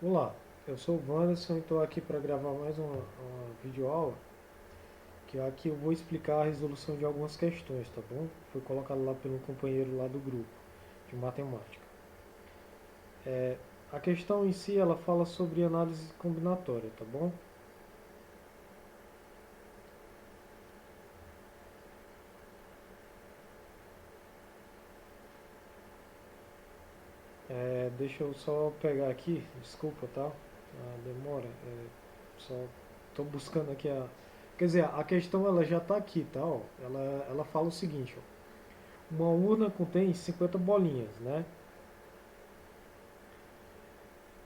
Olá, eu sou o Wanderson e estou aqui para gravar mais uma videoaula, que aqui eu vou explicar a resolução de algumas questões, tá bom? Foi colocado lá pelo companheiro lá do grupo de matemática. A questão em si, ela fala sobre análise combinatória, tá bom? Deixa eu só pegar aqui, desculpa, tá? A demora, só estou buscando aqui a... Quer dizer, a questão ela já está aqui, tá? Ó, ela fala o seguinte, ó. Uma urna contém 50 bolinhas, né?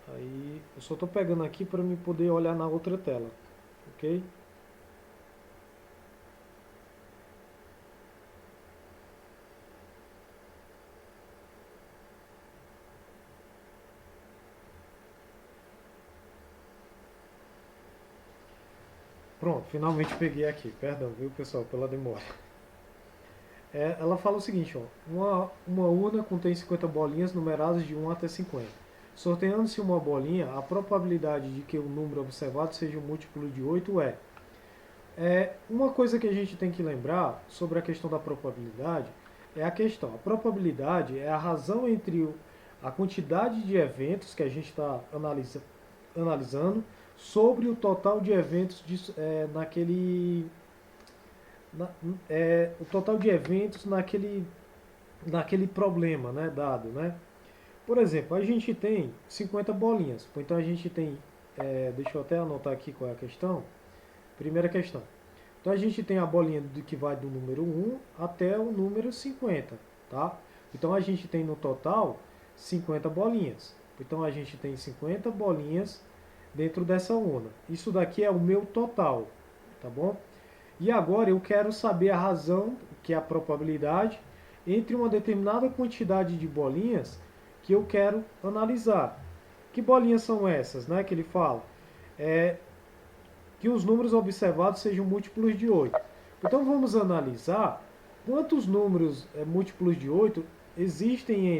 Aí eu só estou pegando aqui para me poder olhar na outra tela, ok? Pronto, finalmente peguei aqui. Perdão, viu pessoal, pela demora. Ela fala o seguinte, ó, uma urna contém 50 bolinhas numeradas de 1 até 50. Sorteando-se uma bolinha, a probabilidade de que o número observado seja um múltiplo de 8 uma coisa que a gente tem que lembrar sobre a questão da probabilidade é a questão. A probabilidade é a razão entre a quantidade de eventos que a gente está analisando sobre o total de eventos o total de eventos naquele problema, né, dado, né? Por exemplo, a gente tem 50 bolinhas, então a gente tem, deixa eu até anotar aqui qual é a questão. Primeira questão. Então a gente tem a bolinha que vai do número 1 até o número 50, tá? Então a gente tem no total 50 bolinhas. Então a gente tem 50 bolinhas dentro dessa urna. Isso daqui é o meu total, tá bom? E agora eu quero saber a razão, que é a probabilidade, entre uma determinada quantidade de bolinhas que eu quero analisar. Que bolinhas são essas, né, que ele fala? É, que os números observados sejam múltiplos de 8. Então vamos analisar quantos números múltiplos de 8 existem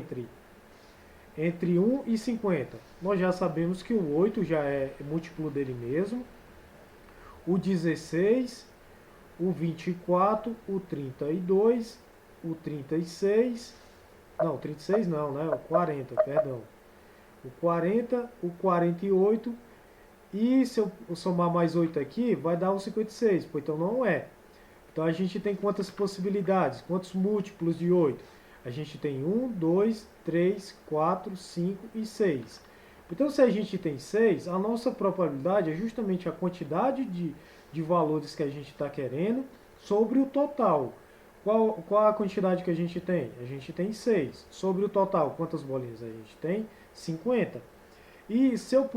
entre 1 e 50. Nós já sabemos que o 8 já é múltiplo dele mesmo, o 16, o 24, o 32, o 36, não, 36 não, né? O 40, perdão. O 40, o 48 e se eu somar mais 8 aqui, vai dar o 56, pois então não é. Então a gente tem quantas possibilidades? Quantos múltiplos de 8? A gente tem 1, 2, 3, 4, 5 e 6. Então se a gente tem 6, a nossa probabilidade é justamente a quantidade de valores que a gente está querendo sobre o total. Qual a quantidade que a gente tem? A gente tem 6. Sobre o total, quantas bolinhas a gente tem? 50. E se eu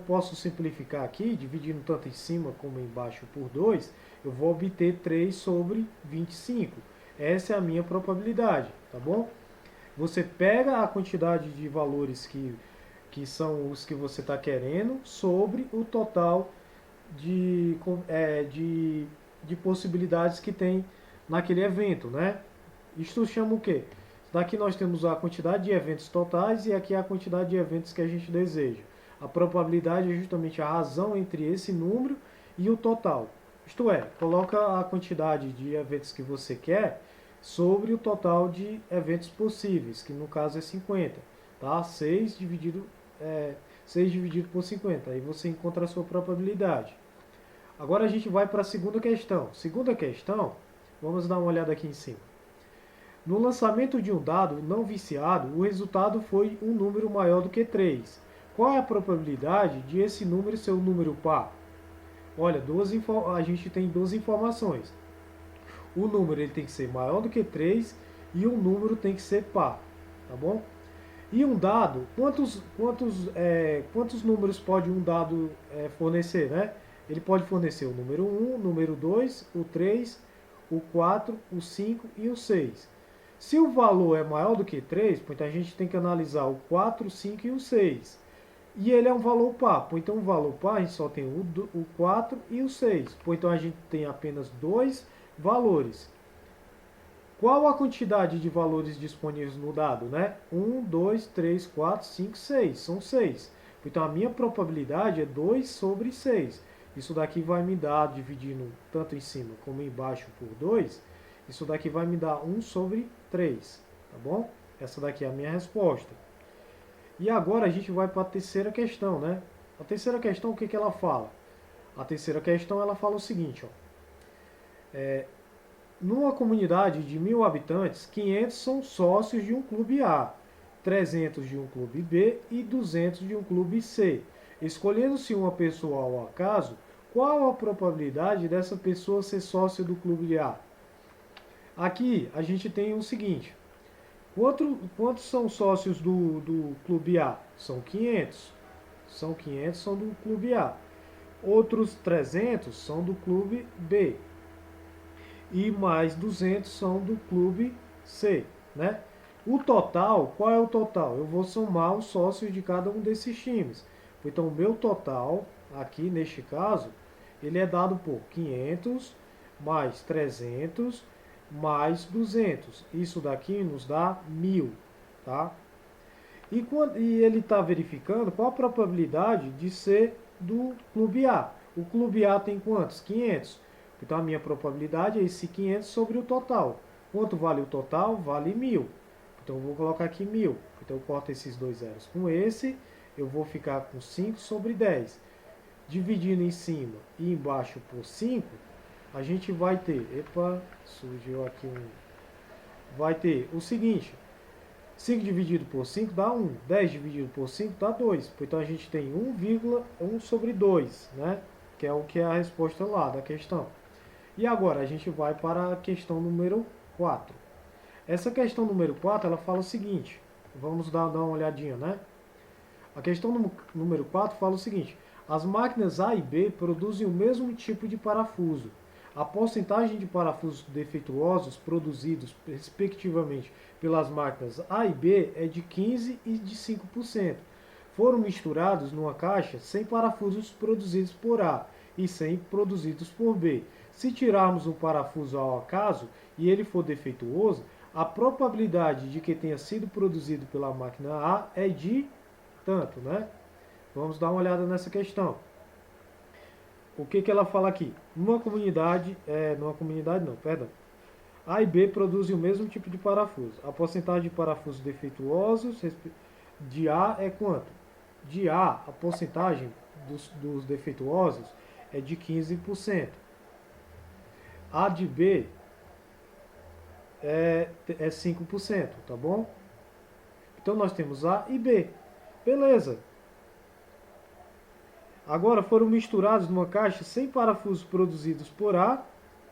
posso simplificar aqui, dividindo tanto em cima como embaixo por 2, eu vou obter 3 sobre 25. Essa é a minha probabilidade, tá bom? Você pega a quantidade de valores que são os que você está querendo sobre o total de, de, de possibilidades que tem naquele evento, né? Isto chama o quê? Daqui nós temos a quantidade de eventos totais e aqui a quantidade de eventos que a gente deseja. A probabilidade é justamente a razão entre esse número e o total. Isto é, coloca a quantidade de eventos que você quer sobre o total de eventos possíveis, que no caso é 50. Tá? 6 dividido por 50. Aí você encontra a sua probabilidade. Agora a gente vai para a segunda questão. Segunda questão, vamos dar uma olhada aqui em cima. No lançamento de um dado não viciado, o resultado foi um número maior do que 3. Qual é a probabilidade de esse número ser um número par? Olha, a gente tem duas informações. O número ele tem que ser maior do que 3 e o número tem que ser par, tá bom? E um dado, quantos números pode um dado fornecer, né? Ele pode fornecer o número 1, o número 2, o 3, o 4, o 5 e o 6. Se o valor é maior do que 3, então a gente tem que analisar o 4, o 5 e o 6. E ele é um valor par. Então, o valor par, a gente só tem o 4 e o 6. Então, a gente tem apenas dois valores. Qual a quantidade de valores disponíveis no dado, né? 1, 2, 3, 4, 5, 6. São 6. Então a minha probabilidade é 2 sobre 6. Isso daqui vai me dar, dividindo tanto em cima como embaixo por 2, isso daqui vai me dar 1 sobre 3, tá bom? Essa daqui é a minha resposta. E agora a gente vai para a terceira questão, né? A terceira questão, o que, que ela fala? A terceira questão, ela fala o seguinte, ó. Numa comunidade de 1.000 habitantes, 500 são sócios de um clube A, 300 de um clube B e 200 de um clube C. Escolhendo-se uma pessoa ao acaso, qual a probabilidade dessa pessoa ser sócia do clube A? Aqui a gente tem o seguinte: quantos são sócios do clube A? São 500. São 500 são do clube A. Outros 300 são do clube B. E mais 200 são do clube C, né? O total, qual é o total? Eu vou somar os sócios de cada um desses times. Então, o meu total, aqui neste caso, ele é dado por 500 mais 300 mais 200. Isso daqui nos dá 1.000, tá? E ele está verificando qual a probabilidade de ser do clube A. O clube A tem quantos? 500. Então a minha probabilidade é esse 500 sobre o total. Quanto vale o total? Vale 1.000. Então eu vou colocar aqui 1.000. Então eu corto esses dois zeros com esse. Eu vou ficar com 5 sobre 10. Dividindo em cima e embaixo por 5, a gente vai ter... Epa, surgiu aqui um... Vai ter o seguinte: 5 dividido por 5 dá 1. 10 dividido por 5 dá 2. Então a gente tem 1,1 sobre 2, né? Que é o que é a resposta lá da questão. E agora a gente vai para a questão número 4. Essa questão número 4, ela fala o seguinte. Vamos dar uma olhadinha, né? A questão número 4 fala o seguinte: as máquinas A e B produzem o mesmo tipo de parafuso. A porcentagem de parafusos defeituosos produzidos, respectivamente, pelas máquinas A e B é de 15% e de 5%. Foram misturados numa caixa 100 parafusos produzidos por A e 100 produzidos por B. Se tirarmos um parafuso ao acaso e ele for defeituoso, a probabilidade de que tenha sido produzido pela máquina A é de tanto, né? Vamos dar uma olhada nessa questão. O que ela fala aqui? Numa comunidade não, perdão. A e B produzem o mesmo tipo de parafuso. A porcentagem de parafusos defeituosos de A é quanto? De A, a porcentagem dos defeituosos é de 15%. A de B é 5%, tá bom? Então nós temos A e B. Beleza. Agora foram misturados numa caixa 100 parafusos produzidos por A.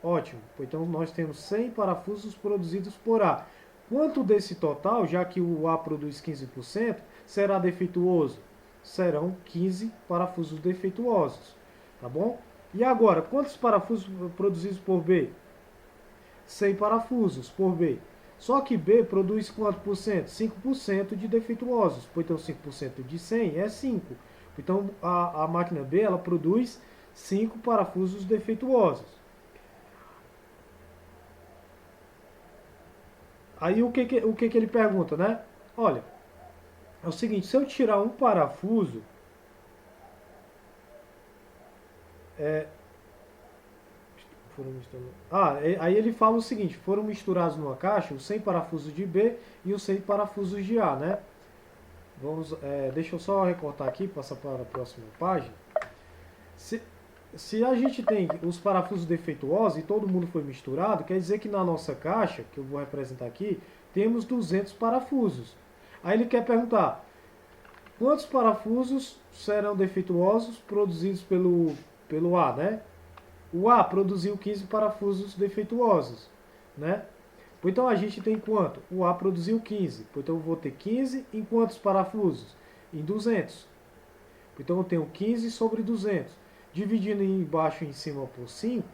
Ótimo. Então nós temos 100 parafusos produzidos por A. Quanto desse total, já que o A produz 15%, será defeituoso? Serão 15 parafusos defeituosos. Tá bom? E agora, quantos parafusos produzidos por B? 100 parafusos por B. Só que B produz quanto por cento? 5% de defeituosos. Então 5% de 100 é 5. Então a máquina B ela produz 5 parafusos defeituosos. Aí o que ele pergunta, né? Olha, é o seguinte: se eu tirar um parafuso, aí ele fala o seguinte: foram misturados numa caixa os 100 parafusos de B e os 100 parafusos de A, né? Deixa eu só recortar aqui, passar para a próxima página. Se a gente tem os parafusos defeituosos e todo mundo foi misturado, quer dizer que na nossa caixa, que eu vou representar aqui, temos 200 parafusos. Aí ele quer perguntar: quantos parafusos serão defeituosos produzidos pelo A, né? O A produziu 15 parafusos defeituosos, né? Então a gente tem quanto? O A produziu 15. Então eu vou ter 15 em quantos parafusos? Em 200. Então eu tenho 15 sobre 200. Dividindo embaixo e em cima por 5,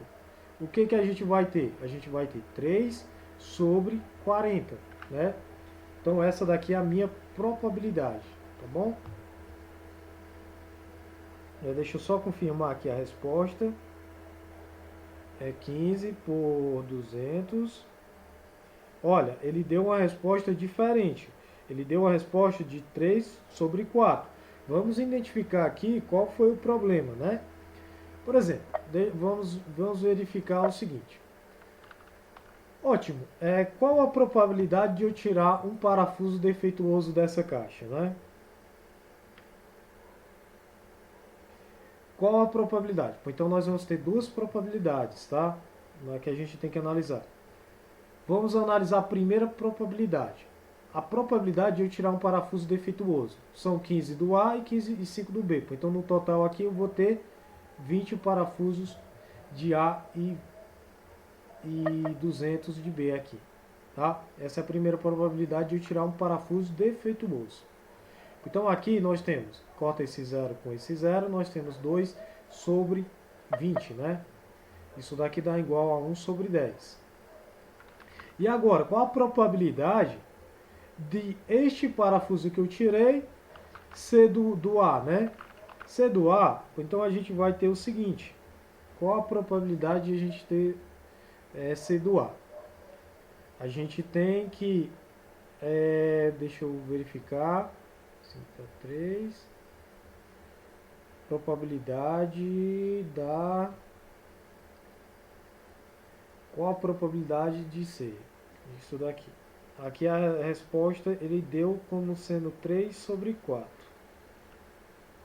o que a gente vai ter? A gente vai ter 3 sobre 40, né? Então essa daqui é a minha probabilidade, tá bom? Deixa eu só confirmar aqui a resposta. É 15 por 200. Olha, ele deu uma resposta diferente. Ele deu uma resposta de 3 sobre 4. Vamos identificar aqui qual foi o problema, né? Por exemplo, vamos verificar o seguinte. Ótimo. Qual a probabilidade de eu tirar um parafuso defeituoso dessa caixa, né? Qual a probabilidade? Então nós vamos ter duas probabilidades, tá? Que a gente tem que analisar. Vamos analisar a primeira probabilidade. A probabilidade de eu tirar um parafuso defeituoso são 15 do A e 15 e 5 do B. Então no total aqui eu vou ter 20 parafusos de A e 200 de B aqui. Tá? Essa é a primeira probabilidade de eu tirar um parafuso defeituoso. Então aqui nós temos, corta esse zero com esse zero, nós temos 2 sobre 20, né? Isso daqui dá igual a 1 sobre 10. E agora, qual a probabilidade de este parafuso que eu tirei ser do A, né? Ser do A, então a gente vai ter o seguinte. Qual a probabilidade de a gente ter ser do A? A gente tem que, deixa eu verificar, 3, probabilidade da... Qual a probabilidade de ser isso daqui? Aqui a resposta ele deu como sendo 3 sobre 4.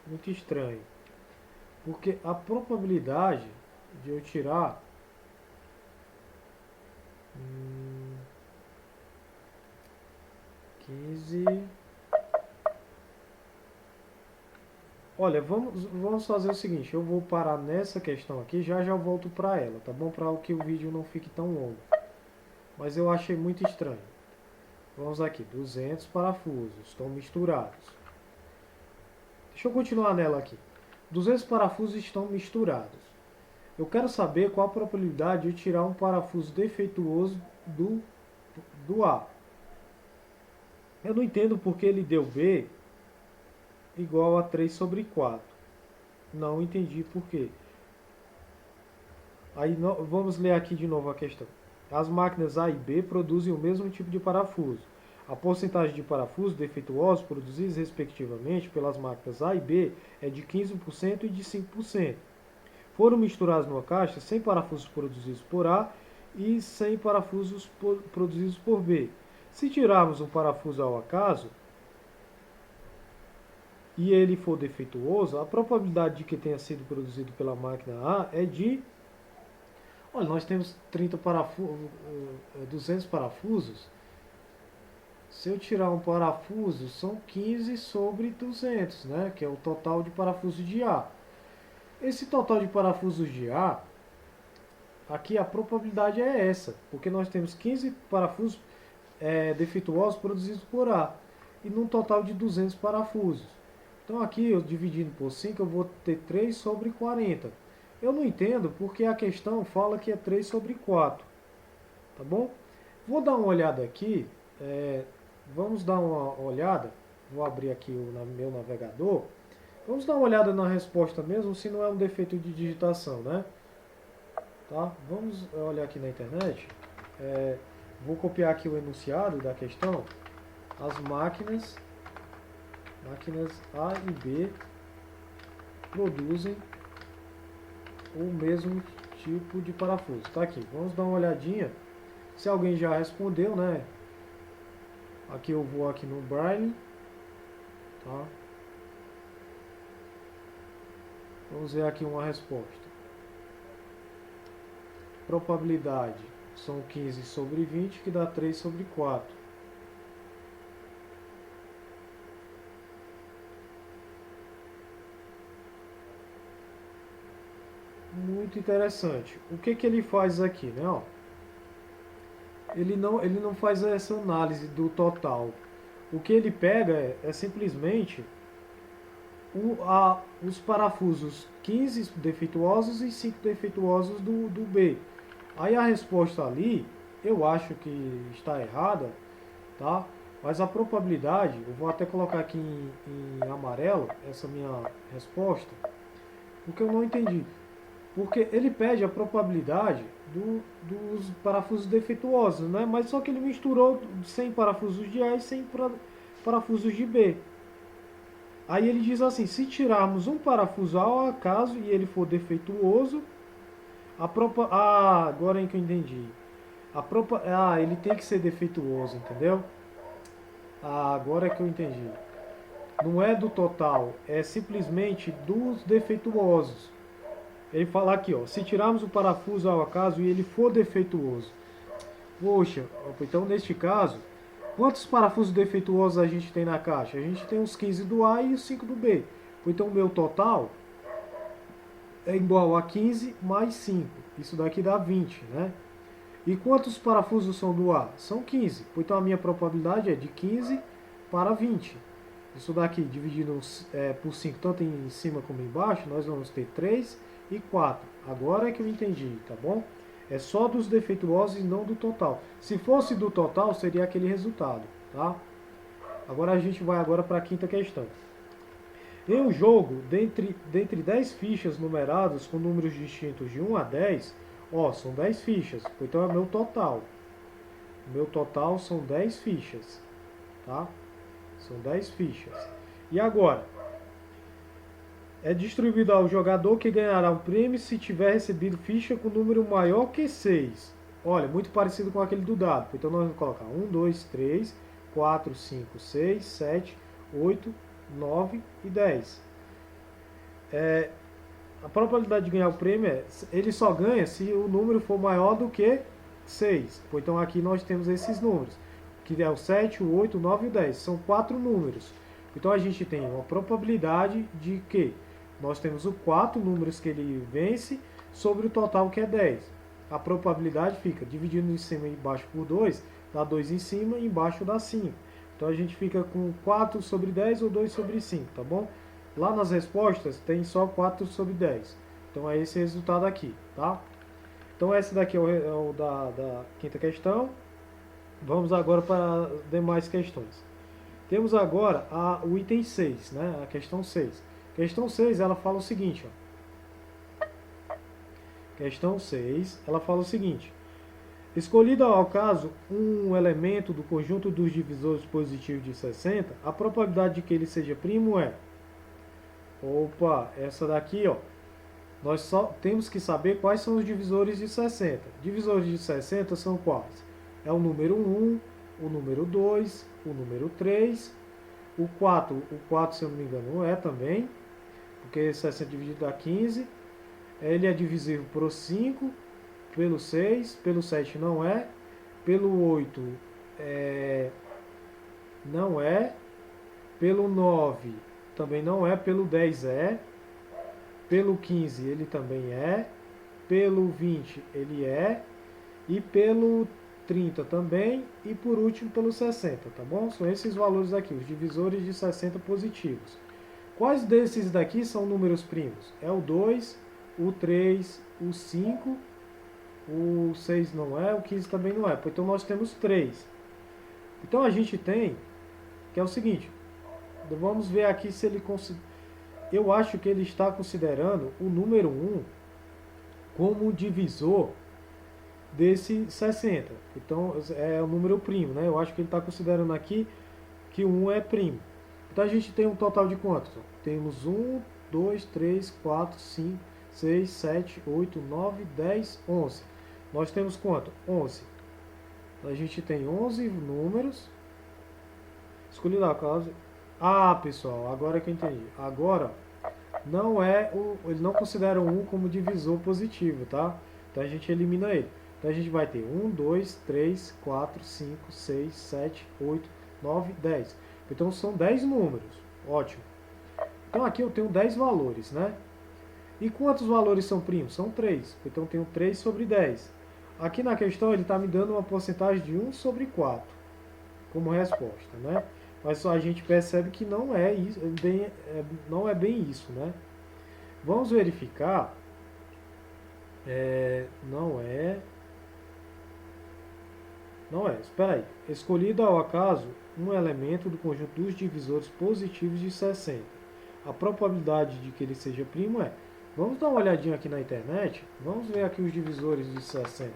Muito estranho. Porque a probabilidade de eu tirar 15. Olha, vamos fazer o seguinte, eu vou parar nessa questão aqui, já eu volto para ela, tá bom? Para que o vídeo não fique tão longo. Mas eu achei muito estranho. Vamos aqui, 200 parafusos, estão misturados. Deixa eu continuar nela aqui. 200 parafusos estão misturados. Eu quero saber qual a probabilidade de eu tirar um parafuso defeituoso do A. Eu não entendo porque ele deu B igual a 3 sobre 4. Não entendi por quê. Aí vamos ler aqui de novo a questão. As máquinas A e B produzem o mesmo tipo de parafuso. A porcentagem de parafusos defeituosos produzidos respectivamente pelas máquinas A e B é de 15% e de 5%. Foram misturados numa caixa 100 parafusos produzidos por A e 100 parafusos produzidos por B. Se tirarmos um parafuso ao acaso e ele for defeituoso, a probabilidade de que tenha sido produzido pela máquina A é de... Olha, nós temos 200 parafusos. Se eu tirar um parafuso, são 15 sobre 200, né? Que é o total de parafusos de A. Esse total de parafusos de A, aqui a probabilidade é essa, porque nós temos 15 parafusos defeituosos produzidos por A, e num total de 200 parafusos. Então aqui, eu dividindo por 5, eu vou ter 3 sobre 40. Eu não entendo porque a questão fala que é 3 sobre 4. Tá bom? Vou dar uma olhada aqui. Vamos dar uma olhada. Vou abrir aqui o meu navegador. Vamos dar uma olhada na resposta mesmo, se não é um defeito de digitação, né? Tá? Vamos olhar aqui na internet. Vou copiar aqui o enunciado da questão. As máquinas A e B produzem o mesmo tipo de parafuso. Tá aqui, vamos dar uma olhadinha. Se alguém já respondeu, né? Aqui eu vou aqui no Braille, tá? Vamos ver aqui uma resposta. Probabilidade são 15 sobre 20, que dá 3 sobre 4. Muito interessante. O que ele faz aqui, né? Ó, ele não faz essa análise do total. O que ele pega é simplesmente os parafusos 15 defeituosos e 5 defeituosos do B. Aí a resposta ali, eu acho que está errada, tá? Mas a probabilidade, eu vou até colocar aqui em amarelo, essa minha resposta, porque eu não entendi. Porque ele pede a probabilidade dos parafusos defeituosos, né? Mas só que ele misturou 100 parafusos de A e 100 parafusos de B. Aí ele diz assim, se tirarmos um parafuso ao acaso e ele for defeituoso, agora é que eu entendi. Ele tem que ser defeituoso, entendeu? Agora é que eu entendi. Não é do total, é simplesmente dos defeituosos. Ele fala aqui, ó, se tirarmos o parafuso ao acaso e ele for defeituoso. Poxa, então neste caso, quantos parafusos defeituosos a gente tem na caixa? A gente tem os 15 do A e os 5 do B. Então o meu total é igual a 15 mais 5. Isso daqui dá 20, né? E quantos parafusos são do A? São 15. Então a minha probabilidade é de 15 para 20. Isso daqui dividido por 5, tanto em cima como embaixo, nós vamos ter 3 e 4. Agora é que eu entendi, tá bom? É só dos defeituosos e não do total. Se fosse do total, seria aquele resultado, tá? Agora a gente vai agora para a quinta questão. Em um jogo, dentre 10 fichas numeradas com números distintos de 1 a 10, ó, são 10 fichas, então é meu total. O meu total são 10 fichas, tá? São 10 fichas. E agora, é distribuído ao jogador que ganhará um prêmio se tiver recebido ficha com número maior que 6. Olha, muito parecido com aquele do dado. Então nós vamos colocar 1, 2, 3, 4, 5, 6, 7, 8, 9 e 10. A probabilidade de ganhar o prêmio ele só ganha se o número for maior do que 6. Então aqui nós temos esses números, que é o 7, o 8, o 9 e o 10. São 4 números. Então a gente tem uma probabilidade de que nós temos os 4 números que ele vence sobre o total que é 10. A probabilidade fica dividindo em cima e embaixo por 2, dá 2 em cima e embaixo dá 5. Então a gente fica com 4 sobre 10 ou 2 sobre 5, tá bom? Lá nas respostas tem só 4 sobre 10. Então é esse resultado aqui, tá? Então esse daqui é o da quinta questão. Vamos agora para as demais questões. Temos agora o item 6, né? A questão 6. Questão 6, ela fala o seguinte, ó. Questão 6, ela fala o seguinte. Escolhido ao caso um elemento do conjunto dos divisores positivos de 60, a probabilidade de que ele seja primo é... Opa, essa daqui, ó. Nós só temos que saber quais são os divisores de 60. Divisores de 60 são quais? É o número 1, o número 2, o número 3, o 4, se eu não me engano, não é também, porque 60 dividido dá 15. Ele é divisível por 5, pelo 6, pelo 7 não é, pelo 8 não é, pelo 9 também não é, pelo 10 é, pelo 15 ele também é, pelo 20 ele é, e pelo 30 também, e por último pelo 60, tá bom? São esses valores aqui, os divisores de 60 positivos. Quais desses daqui são números primos? É o 2, o 3, o 5, o 6 não é, o 15 também não é. Então nós temos 3. Então a gente tem, que é o seguinte, vamos ver aqui se ele eu acho que ele está considerando o número 1 como divisor desse 60. Então é o número primo, né? Eu acho que ele está considerando aqui que 1 é primo. Então a gente tem um total de quantos? Temos 1, 2, 3, 4, 5, 6, 7, 8, 9, 10, 11. Nós temos quanto? 11. A gente tem 11 números. Escolhi lá a causa. Ah, pessoal, agora que eu entendi. Agora, não é ele não considera o 1 como divisor positivo, tá? Então a gente elimina ele. Então a gente vai ter 1, 2, 3, 4, 5, 6, 7, 8, 9, 10. Então são 10 números. Ótimo. Então aqui eu tenho 10 valores, né? E quantos valores são primos? São 3. Então eu tenho 3 sobre 10. Aqui na questão ele está me dando uma porcentagem de 1 sobre 4 como resposta, né? Mas só a gente percebe que não é isso, não é bem isso, né? Vamos verificar. Não é. Espera aí. Escolhido ao acaso um elemento do conjunto dos divisores positivos de 60. A probabilidade de que ele seja primo é... Vamos dar uma olhadinha aqui na internet. Vamos ver aqui os divisores de 60.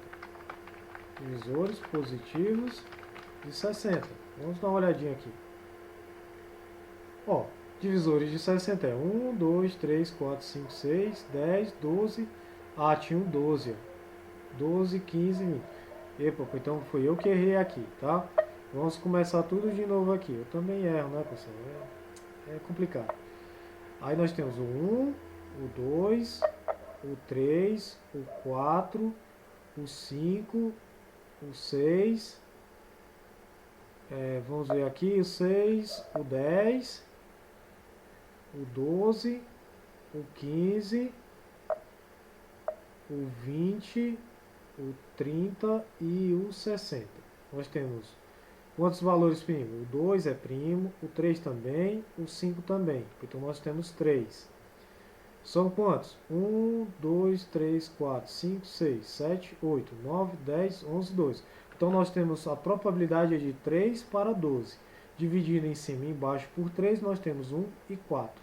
Divisores positivos de 60. Vamos dar uma olhadinha aqui. Ó, Divisores de 60 é 1, 2, 3, 4, 5, 6, 10, 12. Ah, tinha um 12, ó. 12, 15, 20. Epa, então foi eu que errei aqui, tá? Vamos começar tudo de novo aqui. Eu também erro, né, pessoal? É complicado. Aí nós temos o 1, o 2, o 3, o 4, o 5, o 6. Vamos ver aqui, o 6, o 10, o 12, o 15, o 20, o 30 e o 60. Nós temos quantos valores primos? O 2 é primo, o 3 também, o 5 também. Então nós temos 3. São quantos? 1, 2, 3, 4, 5, 6, 7, 8, 9, 10, 11, 12. Então nós temos a probabilidade de 3 para 12. Dividido em cima e embaixo por 3, nós temos 1 e 4.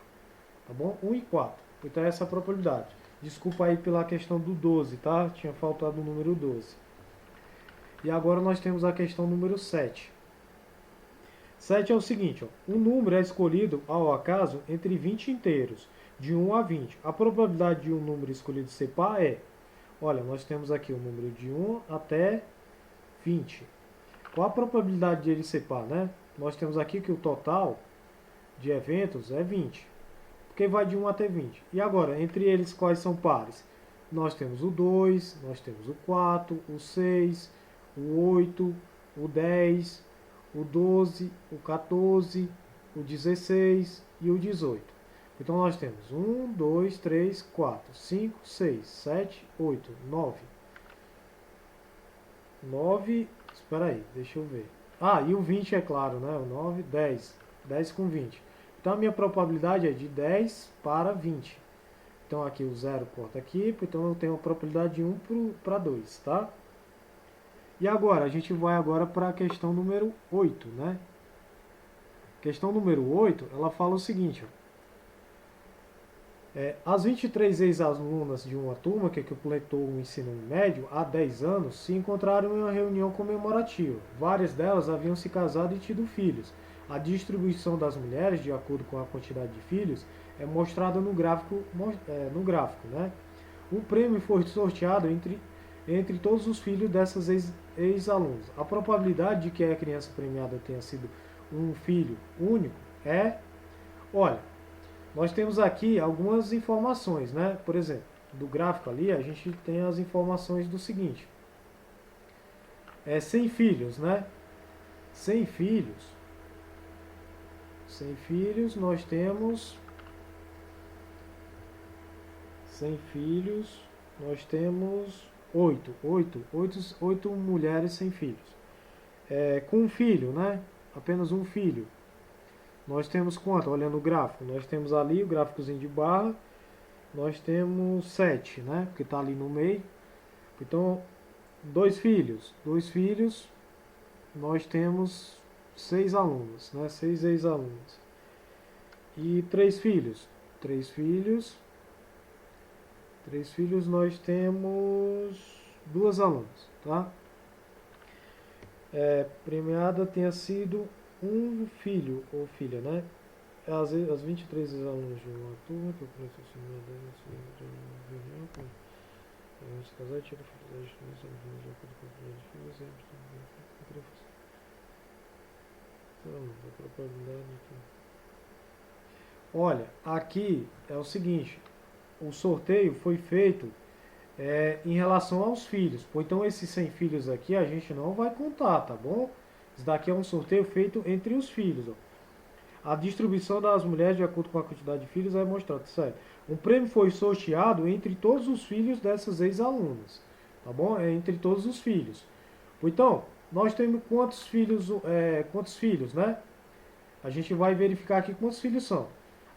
Tá bom? 1 e 4. Então essa é a probabilidade. Desculpa aí pela questão do 12, tá? Tinha faltado o número 12. E agora nós temos a questão número 7. 7 é o seguinte, ó, um número é escolhido ao acaso entre 20 inteiros, de 1 a 20. A probabilidade de um número escolhido ser par é, olha, nós temos aqui o número de 1 até 20. Qual a probabilidade de ele ser par, né? Nós temos aqui que o total de eventos é 20, porque vai de 1 até 20. E agora, entre eles, quais são pares? Nós temos o 2, nós temos o 4, o 6, o 8, o 10, o 12, o 14, o 16 e o 18. Então nós temos 1, 2, 3, 4, 5, 6, 7, 8, 9. 9, espera aí, deixa eu ver. Ah, e o 20 é claro, né? O 9, 10. 10 com 20. Então a minha probabilidade é de 10 para 20. Então aqui o 0 corta aqui, então eu tenho a probabilidade de 1 para 2, tá? E agora, a gente vai agora para a questão número 8, né? Questão número 8, ela fala o seguinte, ó. As 23 ex-alunas de uma turma que completou o ensino médio há 10 anos se encontraram em uma reunião comemorativa. Várias delas haviam se casado e tido filhos. A distribuição das mulheres, de acordo com a quantidade de filhos, é mostrada no gráfico, né? Um prêmio foi sorteado entre todos os filhos dessas ex-alunas. A probabilidade de que a criança premiada tenha sido um filho único é, olha, nós temos aqui algumas informações, né? Por exemplo, do gráfico ali a gente tem as informações do seguinte. 100 filhos, né? 100 filhos. 100 filhos, nós temos 100 filhos, nós temos 8 mulheres sem filhos. Com um filho, né? Apenas um filho. Nós temos quanto? Olhando o gráfico, nós temos ali o gráficozinho de barra, nós temos 7, né? Porque está ali no meio. Então, dois filhos, nós temos 6 alunos, né? 6 ex-alunos. E 3 filhos, 3 filhos nós temos 2 alunos, tá? Premiada tenha sido um filho ou filha, né? As 23 alunos de uma turma, que eu conheço assim, reunião, se casar, tira filhos da justiça, de acordo com a de filhos, a probabilidade aqui. Olha, aqui é o seguinte, o sorteio foi feito em relação aos filhos. Então esses 100 filhos aqui a gente não vai contar, tá bom? Isso daqui é um sorteio feito entre os filhos. Ó. A distribuição das mulheres de acordo com a quantidade de filhos é mostrada, certo? Um prêmio foi sorteado entre todos os filhos dessas ex-alunas, tá bom? É entre todos os filhos. Então, nós temos quantos filhos, né? A gente vai verificar aqui quantos filhos são.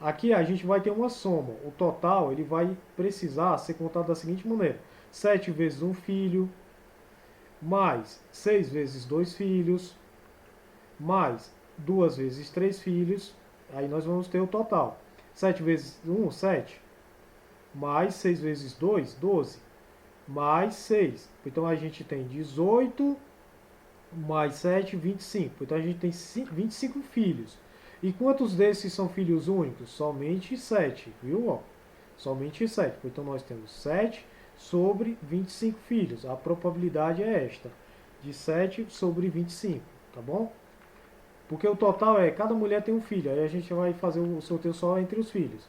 Aqui a gente vai ter uma soma. O total ele vai precisar ser contado da seguinte maneira: 7 vezes um filho, mais 6 vezes 2 filhos, mais 2 vezes 3 filhos. Aí nós vamos ter o total. 7 vezes 1, 7. Mais 6 vezes 2, 12. Mais 6. Então a gente tem 18 mais 7, 25. Então a gente tem 25 filhos. E quantos desses são filhos únicos? Somente 7, viu? Ó, somente 7. Então nós temos 7 sobre 25 filhos. A probabilidade é esta, de 7 sobre 25, tá bom? Porque o total é, cada mulher tem um filho, aí a gente vai fazer o sorteio só entre os filhos.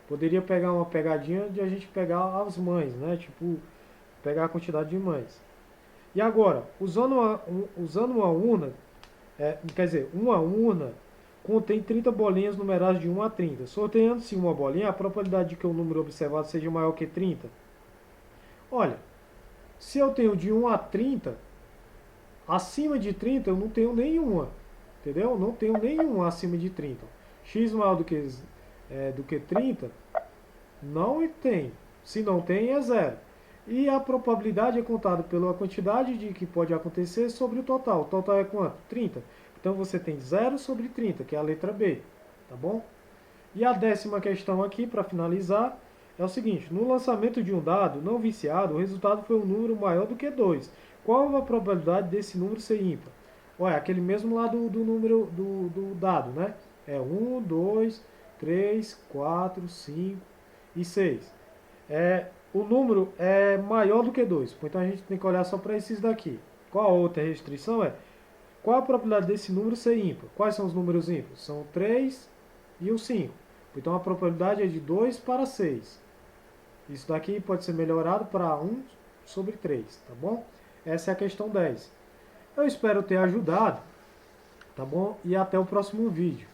Poderia pegar uma pegadinha de a gente pegar as mães, né? Tipo, pegar a quantidade de mães. E agora, usando uma urna, quer dizer, uma urna contém 30 bolinhas numeradas de 1 a 30. Sorteando-se uma bolinha, a probabilidade de que o número observado seja maior que 30. Olha, se eu tenho de 1 a 30, acima de 30 eu não tenho nenhuma. Entendeu? Não tenho nenhuma acima de 30. X maior do que 30, não tem. Se não tem, é zero. E a probabilidade é contada pela quantidade de que pode acontecer sobre o total. O total é quanto? 30. Então você tem 0 sobre 30, que é a letra B. Tá bom? E a 10ª questão aqui, para finalizar, é o seguinte. No lançamento de um dado não viciado, o resultado foi um número maior do que 2. Qual a probabilidade desse número ser ímpar? Olha, aquele mesmo lá do número do dado, né? É 1, 2, 3, 4, 5 e 6. O número é maior do que 2. Então a gente tem que olhar só para esses daqui. Qual a outra restrição é? Qual a probabilidade desse número ser ímpar? Quais são os números ímpares? São 3 e o 5. Então a probabilidade é de 2 para 6. Isso daqui pode ser melhorado para 1 sobre 3, tá bom? Essa é a questão 10. Eu espero ter ajudado, tá bom? E até o próximo vídeo.